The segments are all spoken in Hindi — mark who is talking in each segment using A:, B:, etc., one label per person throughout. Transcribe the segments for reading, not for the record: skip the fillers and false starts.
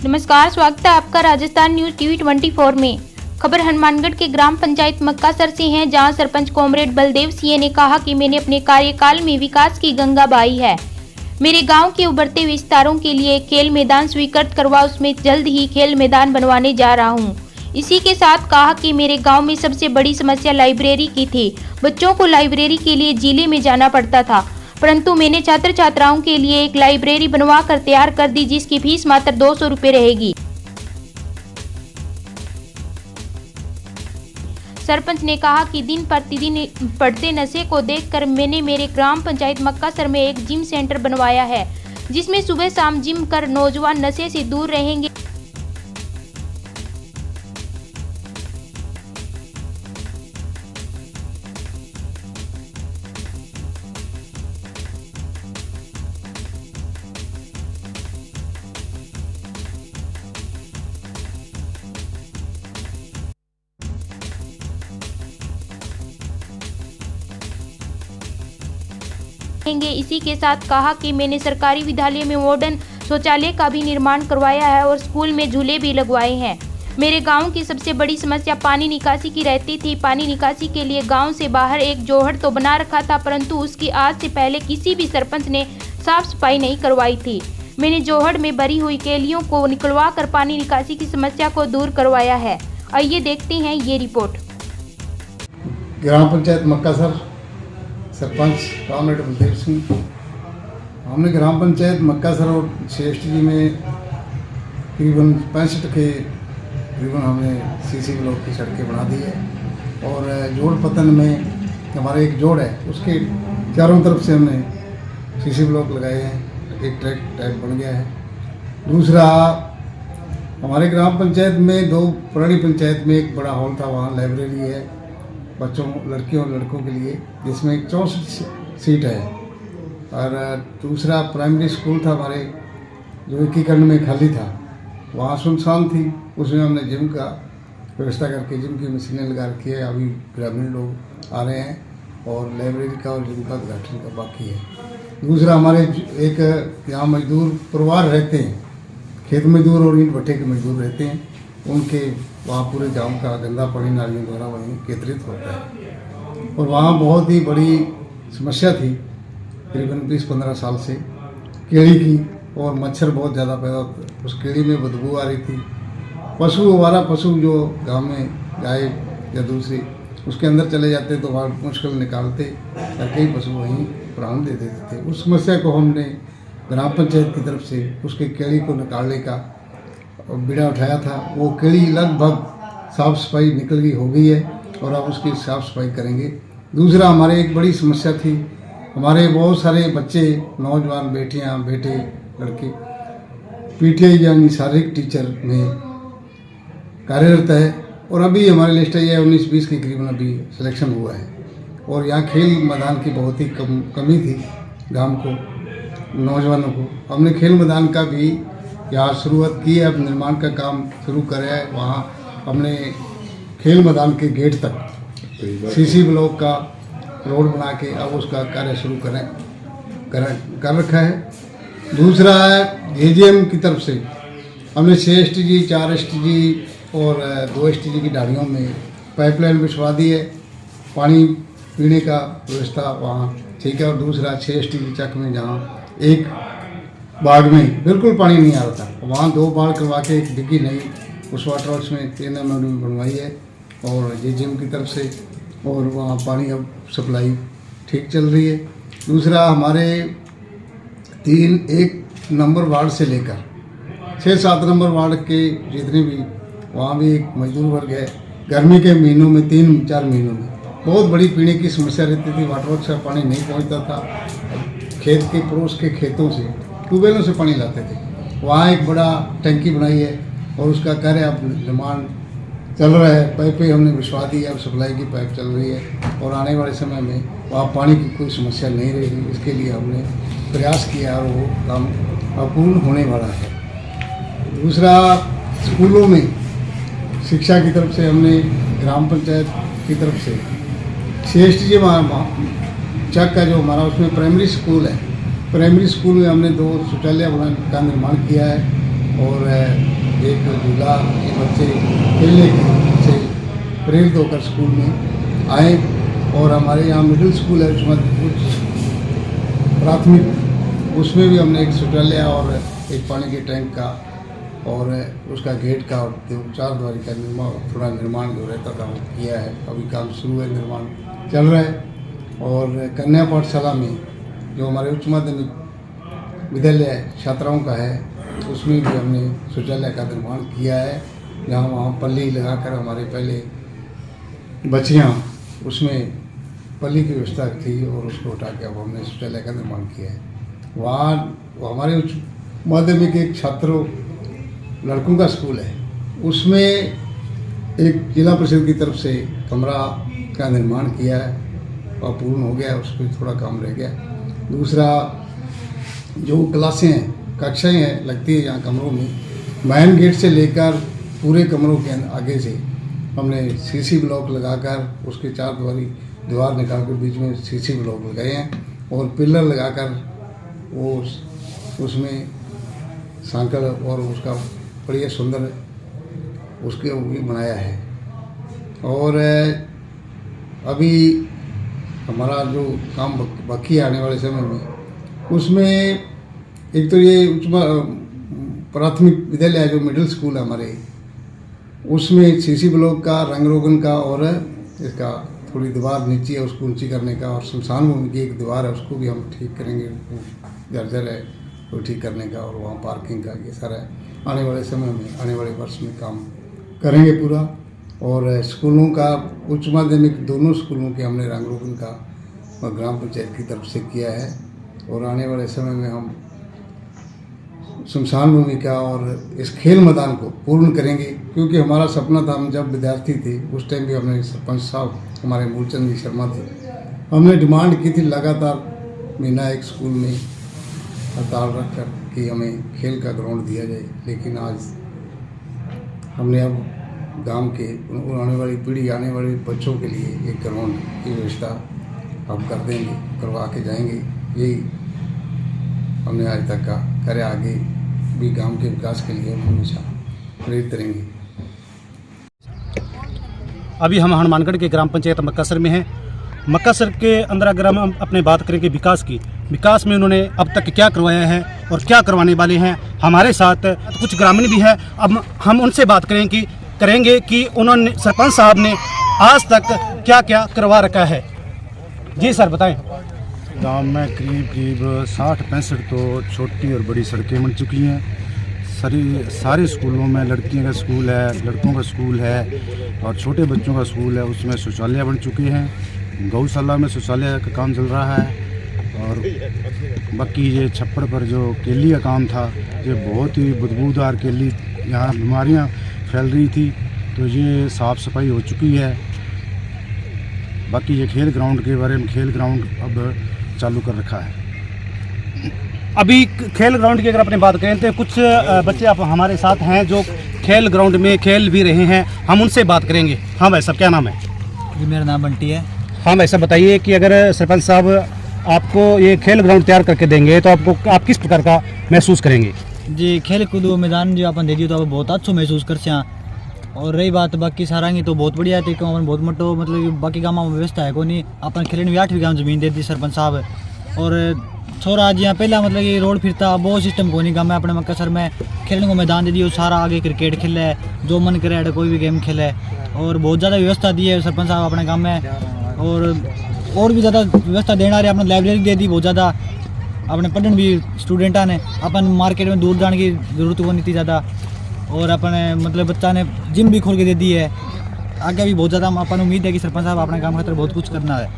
A: नमस्कार, स्वागत है आपका राजस्थान न्यूज टीवी 24 में। खबर हनुमानगढ़ के ग्राम पंचायत मक्कासर से है, जहां सरपंच कॉमरेड बलदेव सिंह ने कहा कि मैंने अपने कार्यकाल में विकास की गंगा बहाई है। मेरे गांव के उभरते विस्तारों के लिए खेल मैदान स्वीकृत करवा उसमें जल्द ही खेल मैदान बनवाने जा रहा हूं। इसी के साथ कहा कि मेरे गांव में सबसे बड़ी समस्या लाइब्रेरी की थी। बच्चों को लाइब्रेरी के लिए जिले में जाना पड़ता था, परंतु मैंने छात्र छात्राओं के लिए एक लाइब्रेरी बनवा कर तैयार कर दी, जिसकी फीस मात्र 200 रुपये रहेगी। सरपंच ने कहा कि दिन प्रतिदिन बढ़ते नशे को देखकर मैंने मेरे ग्राम पंचायत मक्कासर में एक जिम सेंटर बनवाया है, जिसमें सुबह शाम जिम कर नौजवान नशे से दूर रहेंगे। इसी के साथ कहा कि मैंने सरकारी विद्यालय में मॉडर्न शौचालय का भी निर्माण करवाया है और स्कूल में झूले भी लगवाए हैं। मेरे गांव की सबसे बड़ी समस्या पानी निकासी की रहती थी। पानी निकासी के लिए गांव से बाहर एक जोहड़ तो बना रखा था, परंतु उसकी आज से पहले किसी भी सरपंच ने साफ सफाई नहीं करवाई थी। मैंने जोहड़ में भरी हुई केलियों को निकलवा कर पानी निकासी की समस्या को दूर करवाया है। आइए देखते हैं ये रिपोर्ट।
B: ग्राम पंचायत मक्कासर सरपंच कॉमरेड बलदेव सिंह। हमने ग्राम पंचायत मक्कासर और CSTG में करीबन 65 के करीबन हमने CC ब्लॉक की सड़कें बना दी है और जोड़ पतन में हमारा एक जोड़ है, उसके चारों तरफ से हमने CC ब्लॉक लगाए हैं, एक ट्रैक टाइप बन गया है। दूसरा, हमारे ग्राम पंचायत में दो पुरानी पंचायत में एक बड़ा हॉल था, वहाँ लाइब्रेरी है बच्चों, लड़कियों और लड़कों के लिए, जिसमें 64 सीट है। और दूसरा प्राइमरी स्कूल था हमारे, जो एकीकरण में खाली था, वहाँ सुनसान थी, उसमें हमने जिम का व्यवस्था करके जिम की मशीनें लगा रखी है। अभी ग्रामीण लोग आ रहे हैं और लाइब्रेरी का और जिम का उद्घाटन का बाकी है। दूसरा, हमारे एक यहाँ मजदूर परिवार रहते हैं, खेत मजदूर और ईंट भट्टे के मजदूर रहते हैं, उनके वहाँ पूरे गांव का गंदा पानी नालियों द्वारा वहीं केंद्रित होता है और वहाँ बहुत ही बड़ी समस्या थी करीबन 20-15 साल से कीड़ी की, और मच्छर बहुत ज़्यादा पैदा होता, उस कीड़ी में बदबू आ रही थी। पशु, हमारा पशु जो गांव में गाय या दूसरी उसके अंदर चले जाते तो वहाँ मुश्किल निकालते और कई पशु वहीं प्राण दे देते थे। उस समस्या को हमने ग्राम पंचायत की तरफ से उसके कीड़ी को निकालने का बीड़ा उठाया था। वो कीड़ी लगभग साफ़ सफाई निकल गई हो गई है और अब उसकी साफ़ सफाई करेंगे। दूसरा, हमारे एक बड़ी समस्या थी, हमारे बहुत सारे बच्चे, नौजवान, बेटियां, बेटे, लड़के PTI यानी शारीरिक टीचर में कार्यरत है और अभी हमारी लिस्ट है 19-20 के करीबन अभी सिलेक्शन हुआ है। और यहाँ खेल मैदान की बहुत ही कमी थी गाँव को, नौजवानों को। हमने खेल मैदान का भी यहाँ शुरुआत की है, अब निर्माण का काम शुरू कराया है। वहाँ हमने खेल मैदान के गेट तक CC ब्लॉक का रोड बना के अब उसका कार्य शुरू कर रखा है। दूसरा है, AGM की तरफ से हमने 6 STG, 4 STG और 2 STG की डालियों में पाइपलाइन बिछवा दी है, पानी पीने का व्यवस्था वहाँ ठीक है। और दूसरा 6 STG चक में जहाँ एक बाग में बिल्कुल पानी नहीं आ रहा था, वहाँ 2 बाढ़ करवा के एक डिग्गी नहीं उस वाटर वर्क्स में 3 mm बनवाई है और AGM की तरफ से, और वहाँ पानी अब सप्लाई ठीक चल रही है। दूसरा, हमारे 1 नंबर वार्ड से लेकर 6-7 नंबर वार्ड के जितने भी, वहाँ भी एक मजदूर वर्ग है। गर्मी के महीनों में 3-4 महीनों में बहुत बड़ी पीने की समस्या रहती थी, वाटर वर्क्स का पानी नहीं पहुँचता था। खेत के पड़ोस के खेतों से ट्यूबवेलों से पानी लाते थे, वहाँ एक बड़ा टंकी बनाई है और उसका कार्य अब निर्माण चल रहा है। पाइपें हमने बिछवा दी है, अब सप्लाई की पाइप चल रही है और आने वाले समय में वहाँ पानी की कोई समस्या नहीं रहेगी। इसके लिए हमने प्रयास किया और वो काम अपूर्ण होने वाला है। दूसरा, स्कूलों में शिक्षा की तरफ से हमने ग्राम पंचायत की तरफ से CSTG चक का जो हमारा उसमें प्राइमरी स्कूल है, प्राइमरी स्कूल में हमने 2 शौचालय का निर्माण किया है और एक झूला ये बच्चे खेलने से प्रेरित होकर स्कूल में आए। और हमारे यहाँ मिडिल स्कूल है उच्च प्राथमिक, उसमें भी हमने एक शौचालय और एक पानी के टैंक का और उसका गेट का और 4 द्वारी का निर्माण जो रहता था वो किया है। अभी काम शुरू है, निर्माण चल रहा है। और कन्या पाठशाला में जो हमारे उच्च माध्यमिक विद्यालय छात्राओं का है उसमें भी हमने शौचालय का निर्माण किया है, जहाँ वहाँ पल्ली लगाकर हमारे पहले बच्चियाँ उसमें पल्ली की व्यवस्था थी और उसको उठा के अब हमने शौचालय का निर्माण किया है। वहाँ हमारे उच्च माध्यमिक एक छात्रों लड़कों का स्कूल है, उसमें एक जिला परिषद की तरफ से कमरा का निर्माण किया है और पूर्ण हो गया, उस पर थोड़ा काम रह गया। दूसरा जो क्लासें हैं, कक्षाएं हैं लगती है यहाँ कमरों में, मेन गेट से लेकर पूरे कमरों के आगे से हमने सीसी ब्लॉक लगाकर उसके 4 द्वारी दीवार निकाल कर बीच में सीसी ब्लॉक लगाए हैं और पिलर लगाकर वो उसमें सांकल और उसका बढ़िया सुंदर उसके भी बनाया है। और अभी हमारा जो काम बाकी आने वाले समय में उसमें एक तो ये उच्च प्राथमिक विद्यालय है जो मिडिल स्कूल है हमारे, उसमें सीसी ब्लॉक का, रंग रोगन का और इसका थोड़ी दीवार नीचे है उसको ऊंची करने का, और शमशान भूमि की एक दीवार है उसको भी हम ठीक करेंगे, जर्जर है वो ठीक करने का, और वहाँ पार्किंग का ये सारा आने वाले समय में, आने वाले वर्ष में काम करेंगे पूरा। और स्कूलों का उच्च माध्यमिक दोनों स्कूलों के हमने रंग रोगन का और ग्राम पंचायत की तरफ से किया है। और आने वाले समय में हम शमशान भूमि का और इस खेल मैदान को पूर्ण करेंगे, क्योंकि हमारा सपना था, हम जब विद्यार्थी थे उस टाइम भी हमने सरपंच साहब हमारे मूलचंद जी शर्मा थे, हमने डिमांड की थी लगातार महीना एक स्कूल में हड़ताल रखकर कि हमें खेल का ग्राउंड दिया जाए। लेकिन आज हमने अब गांव के आने वाली पीढ़ी, आने वाले बच्चों के लिए एक ग्राउंड की व्यवस्था हम कर देंगे, करवा के जाएंगे। यही हमने आज तक का करे, आगे भी गांव के विकास के लिए हम हमेशा प्रेरित रहेंगे।
C: अभी हम हनुमानगढ़ के ग्राम पंचायत मक्कासर में हैं। मक्कासर के अंदर अगर हम अपने बात करेंगे विकास की, विकास में उन्होंने अब तक क्या करवाया है और क्या करवाने वाले हैं। हमारे साथ कुछ ग्रामीण भी हैं, अब हम उनसे बात करेंगे कि उन्होंने, सरपंच साहब ने आज तक क्या क्या करवा रखा है। जी सर बताएं।
D: गांव में करीब 60-65 तो छोटी और बड़ी सड़कें बन चुकी हैं। सारे स्कूलों में लड़कियों का स्कूल है, लड़कों का स्कूल है और छोटे बच्चों का स्कूल है, उसमें शौचालय बन चुके हैं। गौशाला में शौचालय का काम चल रहा है। और बाकी ये छप्पड़ पर जो केली का काम था, ये बहुत ही बदबूदार केली, यहाँ बीमारियाँ फैल रही थी, तो ये साफ़ सफाई हो चुकी है। बाकी ये खेल ग्राउंड के बारे में, खेल ग्राउंड अब चालू कर रखा है।
C: अभी खेल ग्राउंड की अगर अपनी बात करें तो कुछ बच्चे आप हमारे साथ हैं जो खेल ग्राउंड में खेल भी रहे हैं, हम उनसे बात करेंगे। हाँ भाई साहब, क्या नाम है?
E: जी मेरा नाम बंटी है।
C: हाँ भाई साहब बताइए कि अगर सरपंच साहब आपको ये खेल ग्राउंड तैयार करके देंगे तो आप किस प्रकार का महसूस करेंगे?
E: जी खेल कूद मैदान जो अपन दे दियो तो आप बहुत अच्छा महसूस कर से। और रही बात बाकी सारांगी तो बहुत बढ़िया थी, अपन बहुत मोटो मतलब बाकी गाँव में व्यवस्था है को नहीं, अपन खेलने भी 8 बीघा जमीन दे दी सरपंच साहब। और छोरा आज यहाँ पहला मतलब ये रोड फिरता बहुत सिस्टम को नहीं, गाँव में अपने मक्कासर में खेलने को मैदान दे दियो, सारा आगे क्रिकेट खेले, जो मन करे कोई भी गेम खेले, और बहुत ज़्यादा व्यवस्था दी है सरपंच साहब अपने गाँव में। और भी ज़्यादा व्यवस्था देना रहे, अपने लाइब्रेरी दे दी बहुत ज़्यादा, अपने पढ़ने भी स्टूडेंटा ने, अपन मार्केट में दूर जाने की जरूरत को नहीं थी ज़्यादा। और अपने मतलब बच्चा ने जिम भी खोल के दे दी है। आगे भी बहुत ज़्यादा अपन उम्मीद है कि सरपंच साहब अपने काम खातिर बहुत कुछ करना है।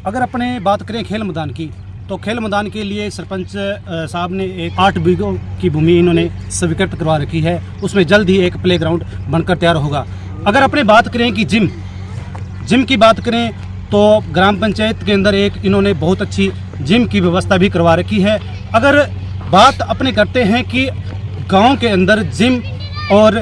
C: अगर अपने बात करें खेल मैदान की, तो खेल मैदान के लिए सरपंच साहब ने एक 8 बीघों की भूमि इन्होंने स्वीकृत करवा रखी है, उसमें जल्द ही एक प्ले ग्राउंड बनकर तैयार होगा। अगर अपने बात करें कि जिम की बात करें तो ग्राम पंचायत के अंदर एक इन्होंने बहुत अच्छी जिम की व्यवस्था भी करवा रखी है। अगर बात अपने करते हैं कि गांव के अंदर जिम और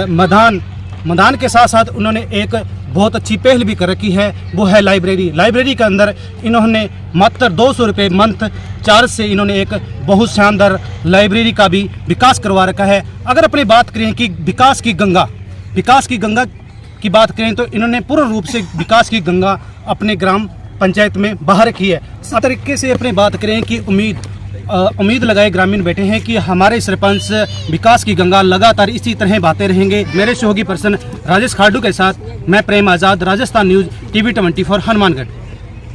C: मैदान के साथ साथ उन्होंने एक बहुत अच्छी पहल भी कर रखी है, वो है लाइब्रेरी। लाइब्रेरी के अंदर इन्होंने मात्र 200 रुपये मंथ चार्ज से इन्होंने एक बहुत शानदार लाइब्रेरी का भी विकास करवा रखा है। अगर अपनी बात करें कि विकास की गंगा की बात करें तो इन्होंने पूर्ण रूप से विकास की गंगा अपने ग्राम पंचायत में बहा रखी है। इस तरीके से अपनी बात करें कि उम्मीद लगाए ग्रामीण बैठे हैं कि हमारे सरपंच विकास की गंगा लगातार इसी तरह बहाते रहेंगे। मेरे सहयोगी पर्सन राजेश खाड़ू के साथ मैं प्रेम आज़ाद, राजस्थान न्यूज़ TV 24 हनुमानगढ़।